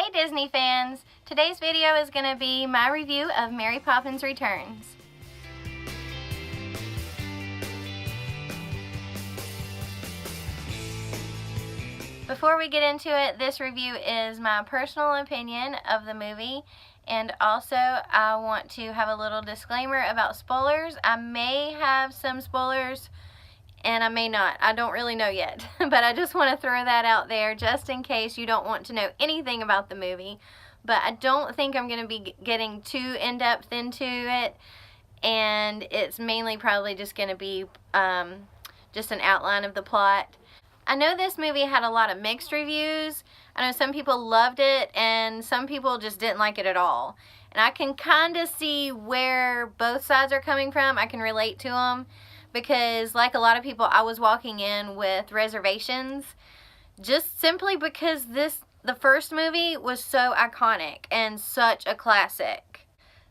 Hey Disney fans! Today's video is going to be my review of Mary Poppins Returns. Before we get into it, this review is my personal opinion of the movie, and also I want to have a little disclaimer about spoilers. I may have some spoilers and I may not. I don't really know yet, but I just want to throw that out there just in case you don't want to know anything about the movie. But I don't think I'm going to be getting too in-depth into it, and it's mainly probably just going to be just an outline of the plot. I know this movie had a lot of mixed reviews. I know some people loved it and some people just didn't like it at all. And I can kind of see where both sides are coming from. I can relate to them because, like a lot of people, I was walking in with reservations just simply because the first movie was so iconic and such a classic.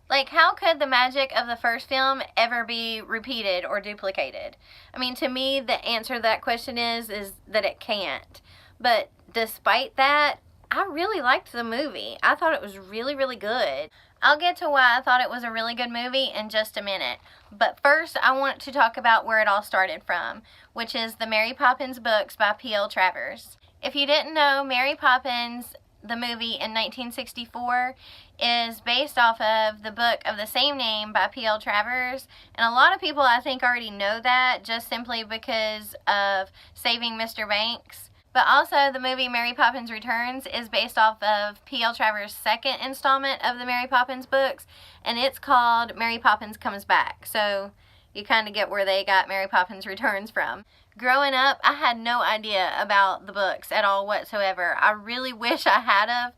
Like, how could the magic of the first film ever be repeated or duplicated? I mean, to me, the answer to that question is that it can't. But despite that, I really liked the movie. I thought it was really, really good. I'll get to why I thought it was a really good movie in just a minute. But first, I want to talk about where it all started from, which is the Mary Poppins books by Travers. If you didn't know, Mary Poppins, the movie in 1964, is based off of the book of the same name by Travers, and a lot of people I think already know that just simply because of Saving Mr. Banks. But also the movie Mary Poppins Returns is based off of Travers' second installment of the Mary Poppins books, and it's called Mary Poppins Comes Back. So you kind of get where they got Mary Poppins Returns from. Growing up, I had no idea about the books at all whatsoever. I really wish I had of,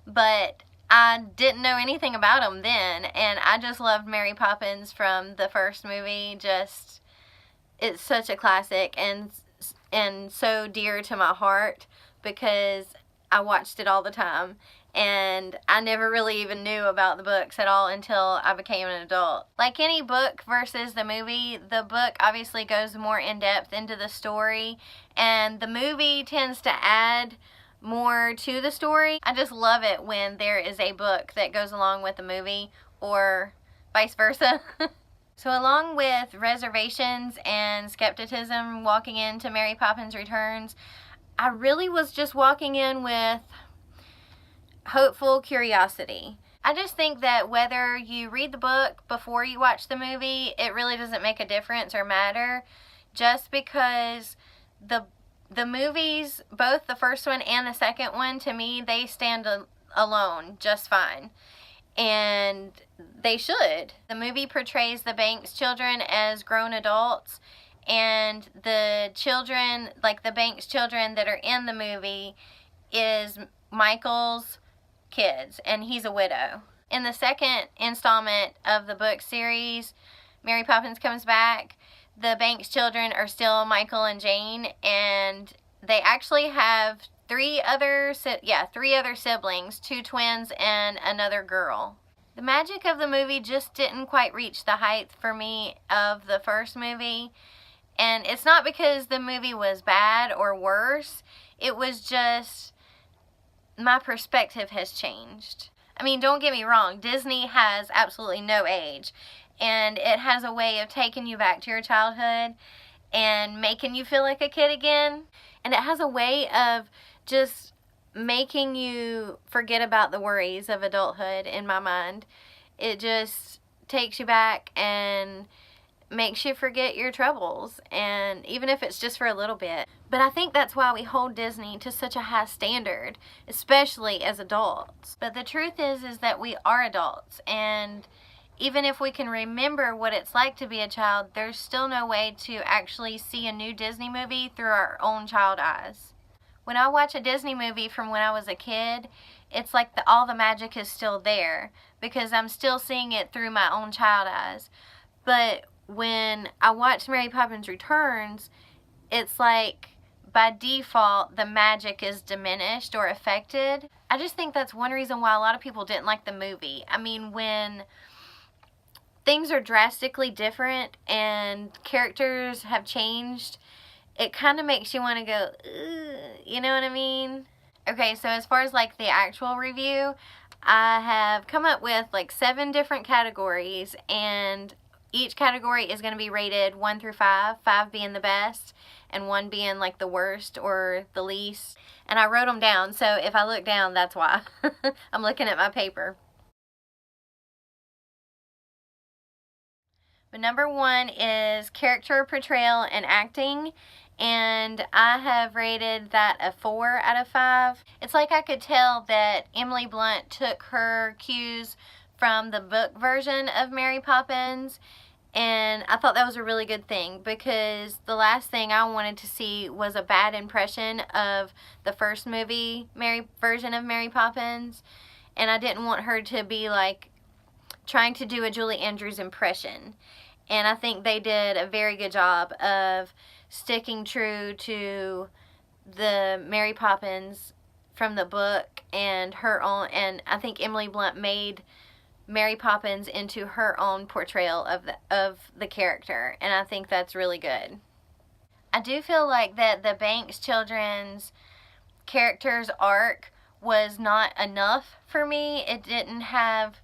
but I didn't know anything about them then, and I just loved Mary Poppins from the first movie. Just, it's such a classic and so dear to my heart because I watched it all the time, and I never really even knew about the books at all until I became an adult. Like any book versus the movie, the book obviously goes more in depth into the story, and the movie tends to add more to the story. I just love it when there is a book that goes along with the movie, or vice versa. So along with reservations and skepticism walking into Mary Poppins Returns, I really was just walking in with hopeful curiosity. I just think that whether you read the book before you watch the movie, it really doesn't make a difference or matter, just because the movies, both the first one and the second one, to me, they stand alone just fine. And they should. The movie portrays the Banks children as grown adults, and the children, like the Banks children that are in the movie, is Michael's kids, and he's a widow. In the second installment of the book series, Mary Poppins Comes Back, the Banks children are still Michael and Jane, and they actually have three other siblings, 2 twins and another girl. The magic of the movie just didn't quite reach the height for me of the first movie, and it's not because the movie was bad or worse. It was just my perspective has changed. I mean, don't get me wrong, Disney has absolutely no age, and it has a way of taking you back to your childhood and making you feel like a kid again, and it has a way of just making you forget about the worries of adulthood. In my mind, it just takes you back and makes you forget your troubles, and even if it's just for a little bit. But I think that's why we hold Disney to such a high standard, especially as adults. But the truth is that we are adults, and even if we can remember what it's like to be a child, there's still no way to actually see a new Disney movie through our own child eyes. When I watch a Disney movie from when I was a kid, it's like all the magic is still there because I'm still seeing it through my own child eyes. But when I watch Mary Poppins Returns, it's like by default the magic is diminished or affected. I just think that's one reason why a lot of people didn't like the movie. I mean, when things are drastically different and characters have changed, it kind of makes you want to go, ugh, you know what I mean? Okay, so as far as like the actual review, I have come up with like 7 different categories, and each category is going to be rated 1 through 5, 5 being the best and 1 being like the worst or the least. And I wrote them down, so if I look down, that's why. I'm looking at my paper. But number 1 is character portrayal and acting, and I have rated that a 4 out of 5. It's like I could tell that Emily Blunt took her cues from the book version of Mary Poppins, and I thought that was a really good thing, because the last thing I wanted to see was a bad impression of the first movie version of Mary Poppins, and I didn't want her to be like trying to do a Julie Andrews impression. And I think they did a very good job of sticking true to the Mary Poppins from the book and her own, and I think Emily Blunt made Mary Poppins into her own portrayal of the character, and I think that's really good. I do feel like that the Banks children's character's arc was not enough for me. It didn't have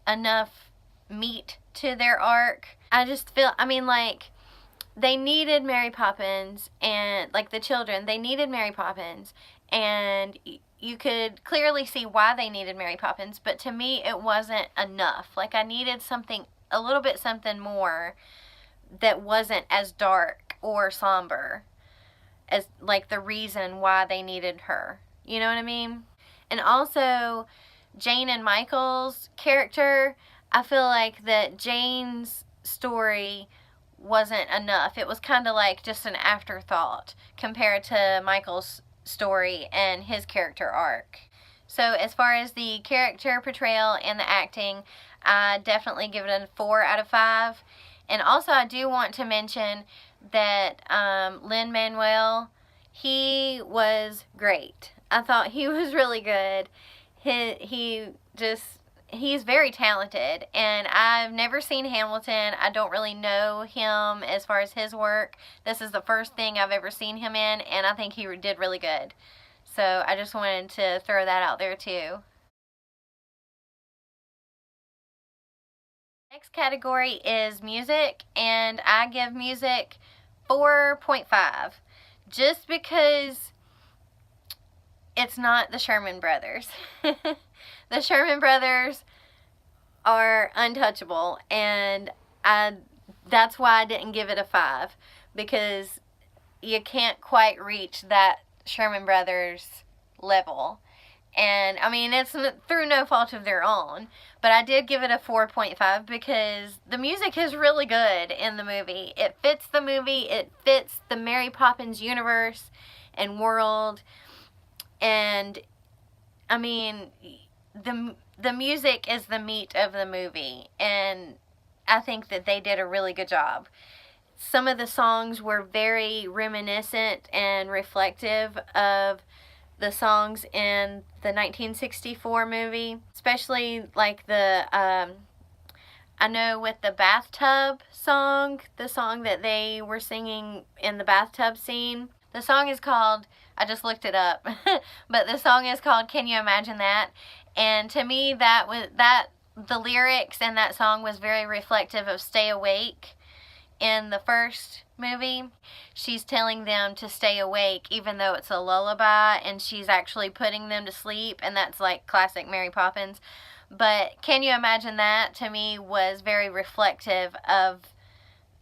enough meat to their arc. I just feel, I mean, like, they needed Mary Poppins, and like the children, they needed Mary Poppins, and you could clearly see why they needed Mary Poppins, but to me it wasn't enough. Like, I needed something, a little bit something more that wasn't as dark or somber as like the reason why they needed her. You know what I mean? And also Jane and Michael's character, I feel like that Jane's story wasn't enough. It was kind of like just an afterthought compared to Michael's story and his character arc. So as far as the character portrayal and the acting, I definitely give it a 4 out of 5. And also I do want to mention that Lin-Manuel, he was great. I thought he was really good. He's very talented, and I've never seen Hamilton. I don't really know him as far as his work. This is the first thing I've ever seen him in, and I think he did really good. So I just wanted to throw that out there too. Next category is music, and I give music 4.5 just because it's not the Sherman Brothers. The Sherman Brothers are untouchable, and that's why I didn't give it a 5, because you can't quite reach that Sherman Brothers level. And I mean, it's through no fault of their own, but I did give it a 4.5 because the music is really good in the movie. It fits the movie, it fits the Mary Poppins universe and world, and I mean, the music is the meat of the movie, and I think that they did a really good job. Some of the songs were very reminiscent and reflective of the songs in the 1964 movie, especially like I know with the bathtub song, the song that they were singing in the bathtub scene. The song is called, I just looked it up, but the song is called Can You Imagine That? And to me, the lyrics in that song was very reflective of Stay Awake. In the first movie, she's telling them to stay awake even though it's a lullaby, and she's actually putting them to sleep, and that's like classic Mary Poppins. But Can You Imagine That, to me, was very reflective of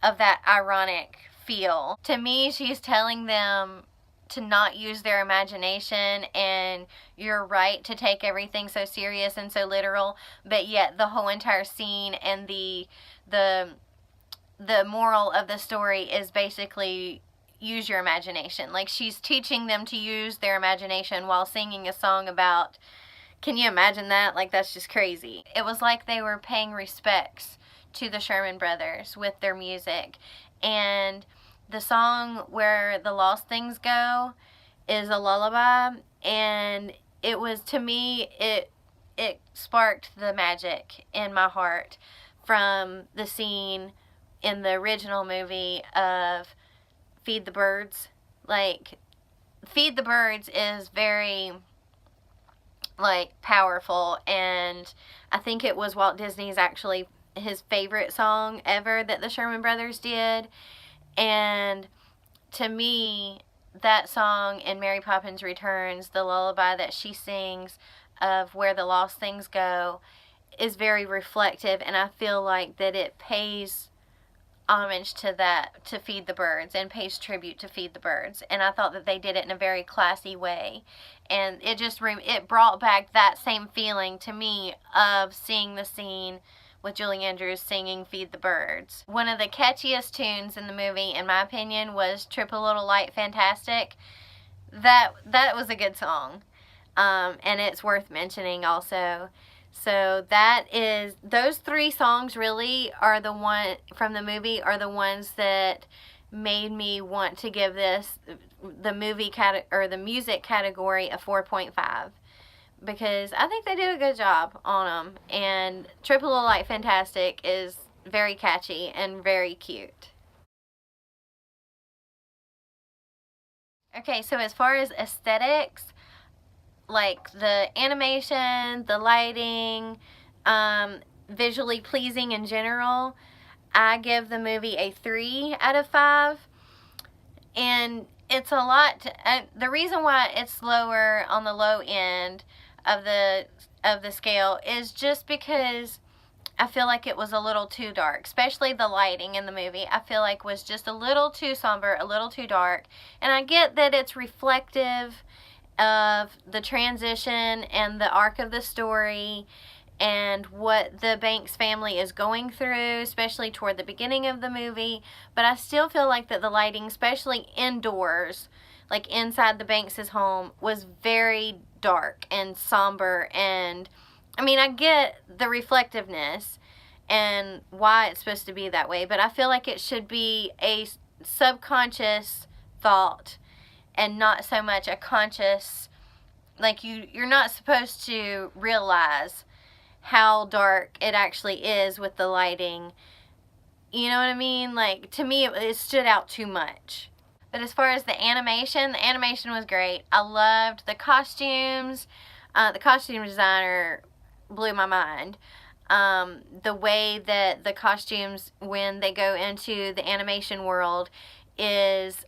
that ironic feel. To me, she's telling them to not use their imagination, and you're right to take everything so serious and so literal, but yet the whole entire scene and the moral of the story is basically use your imagination. Like, she's teaching them to use their imagination while singing a song about, can you imagine that? Like, that's just crazy. It was like they were paying respects to the Sherman Brothers with their music. And the song Where the Lost Things Go is a lullaby, and it was, to me, it sparked the magic in my heart from the scene in the original movie of Feed the Birds. Like, Feed the Birds is very like powerful, and I think it was Walt Disney's actually his favorite song ever that the Sherman Brothers did. And to me, that song in Mary Poppins Returns, the lullaby that she sings of where the lost things go, is very reflective, and I feel like that it pays homage to that, to Feed the Birds, and pays tribute to Feed the Birds. And I thought that they did it in a very classy way, and it brought back that same feeling to me of seeing the scene with Julie Andrews singing Feed the Birds. One of the catchiest tunes in the movie, in my opinion, was Trip a Little Light Fantastic. That was a good song, and it's worth mentioning also. So those three songs really are the one from the movie, are the ones that made me want to give this, the music category, a 4.5. Because I think they do a good job on them. And Trip a Little Light Fantastic is very catchy and very cute. Okay, so as far as aesthetics, like the animation, the lighting, visually pleasing in general, I give the movie a 3 out of 5. And it's a lot the reason why it's lower on the low end of the scale is just because I feel like it was a little too dark, especially the lighting in the movie. I feel like was just a little too somber, a little too dark. And I get that it's reflective of the transition and the arc of the story and what the Banks family is going through, especially toward the beginning of the movie. But I still feel like that the lighting, especially indoors, like inside the Banks' home, was very dark and somber. And I mean, I get the reflectiveness and why it's supposed to be that way, but I feel like it should be a subconscious thought and not so much a conscious, like you're not supposed to realize how dark it actually is with the lighting. You know what I mean? Like, to me, it stood out too much. But as far as the animation was great. I loved the costumes. The costume designer blew my mind. The way that the costumes, when they go into the animation world, is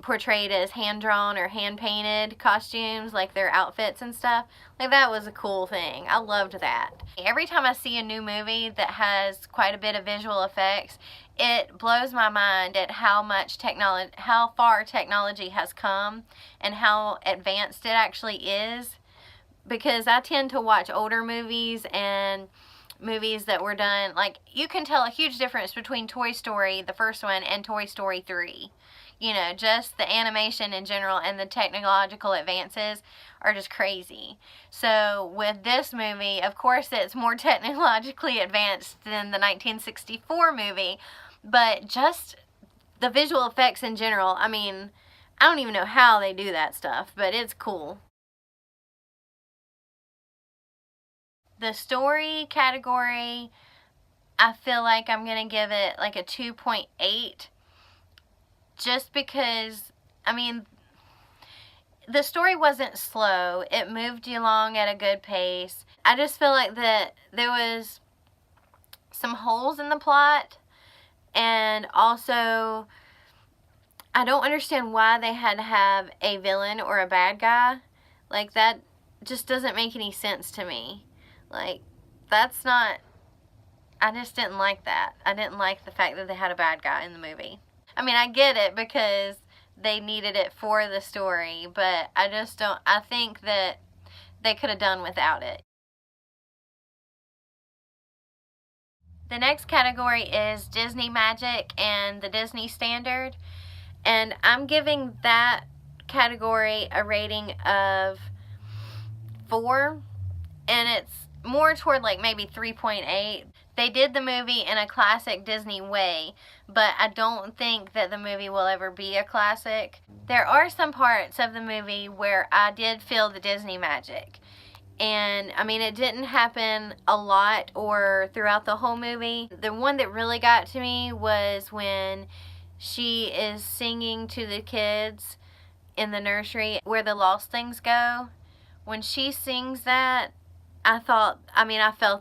portrayed as hand-drawn or hand-painted costumes, like their outfits and stuff. Like, that was a cool thing. I loved that. Every time I see a new movie that has quite a bit of visual effects, it blows my mind at how far technology has come and how advanced it actually is. Because I tend to watch older movies and movies that were done, like, you can tell a huge difference between Toy Story, the first one, and Toy Story 3. You know, just the animation in general and the technological advances are just crazy. So with this movie, of course it's more technologically advanced than the 1964 movie, but just the visual effects in general, I mean, I don't even know how they do that stuff, but it's cool. The story category, I feel like I'm going to give it like a 2.8. Just because, I mean, the story wasn't slow. It moved you along at a good pace. I just feel like that there was some holes in the plot. And also, I don't understand why they had to have a villain or a bad guy. Like, that just doesn't make any sense to me. Like, that's not, I just didn't like that. I didn't like the fact that they had a bad guy in the movie. I mean, I get it because they needed it for the story, but I just don't, I think that they could have done without it. The next category is Disney Magic and the Disney Standard, and I'm giving that category a rating of 4, and it's more toward like maybe 3.8. They did the movie in a classic Disney way, but I don't think that the movie will ever be a classic. There are some parts of the movie where I did feel the Disney magic. And, I mean, it didn't happen a lot or throughout the whole movie. The one that really got to me was when she is singing to the kids in the nursery, Where the Lost Things Go, when she sings that, I felt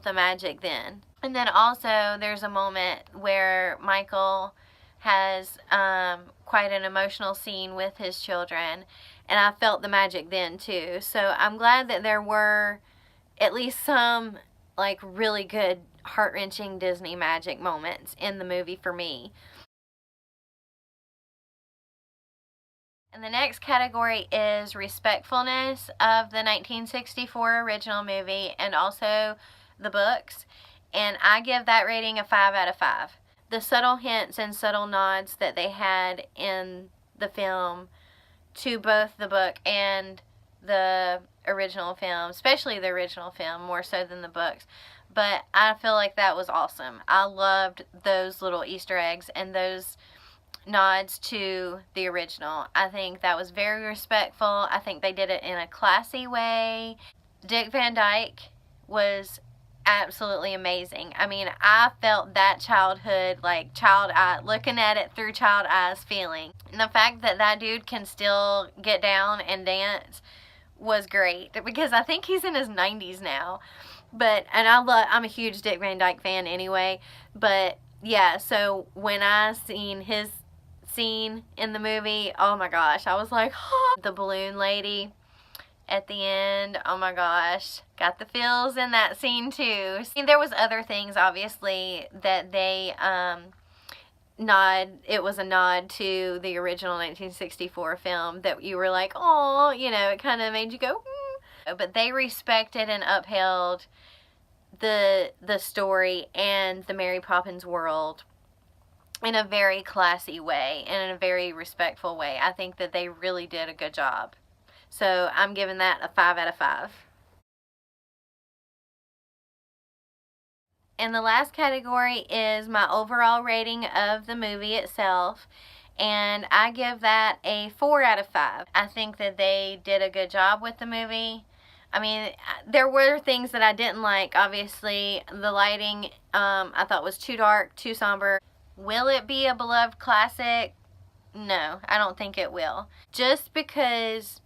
the magic then. And then also there's a moment where Michael has quite an emotional scene with his children, and I felt the magic then too. So I'm glad that there were at least some like really good heart-wrenching Disney magic moments in the movie for me. And the next category is respectfulness of the 1964 original movie and also the books. And I give that rating a 5 out of 5. The subtle hints and subtle nods that they had in the film to both the book and the original film, especially the original film, more so than the books. But I feel like that was awesome. I loved those little Easter eggs and those nods to the original. I think that was very respectful. I think they did it in a classy way. Dick Van Dyke was absolutely amazing. I mean, I felt that childhood, like child eye, looking at it through child eyes feeling. And the fact that that dude can still get down and dance was great, because I think he's in his 90s now. But, and I'm a huge Dick Van Dyke fan anyway, but yeah, so when I seen his scene in the movie, oh my gosh, I was like, oh. The balloon lady at the end, oh my gosh, got the feels in that scene too. And there was other things obviously that they it was a nod to the original 1964 film that you were like, oh, you know, it kind of made you go, but they respected and upheld the story and the Mary Poppins world in a very classy way and in a very respectful way. I think that they really did a good job. So I'm giving that a 5 out of 5. And the last category is my overall rating of the movie itself. And I give that a 4 out of 5. I think that they did a good job with the movie. I mean, there were things that I didn't like. Obviously, the lighting I thought was too dark, too somber. Will it be a beloved classic? No, I don't think it will. Just because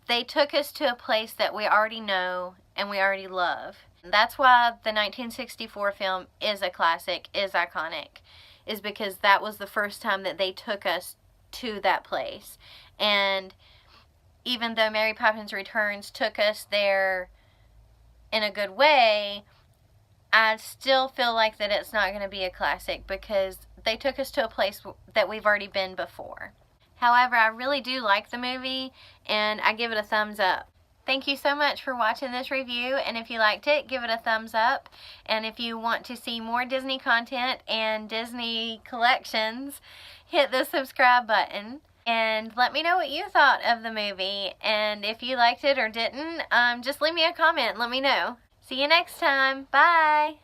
they took us to a place that we already know and we already love. That's why the 1964 film is a classic, is iconic, is because that was the first time that they took us to that place. And even though Mary Poppins Returns took us there in a good way, I still feel like that it's not going to be a classic because they took us to a place that we've already been before. However, I really do like the movie, and I give it a thumbs up. Thank you so much for watching this review, and if you liked it, give it a thumbs up. And if you want to see more Disney content and Disney collections, hit the subscribe button. And let me know what you thought of the movie, and if you liked it or didn't, just leave me a comment and let me know. See you next time. Bye!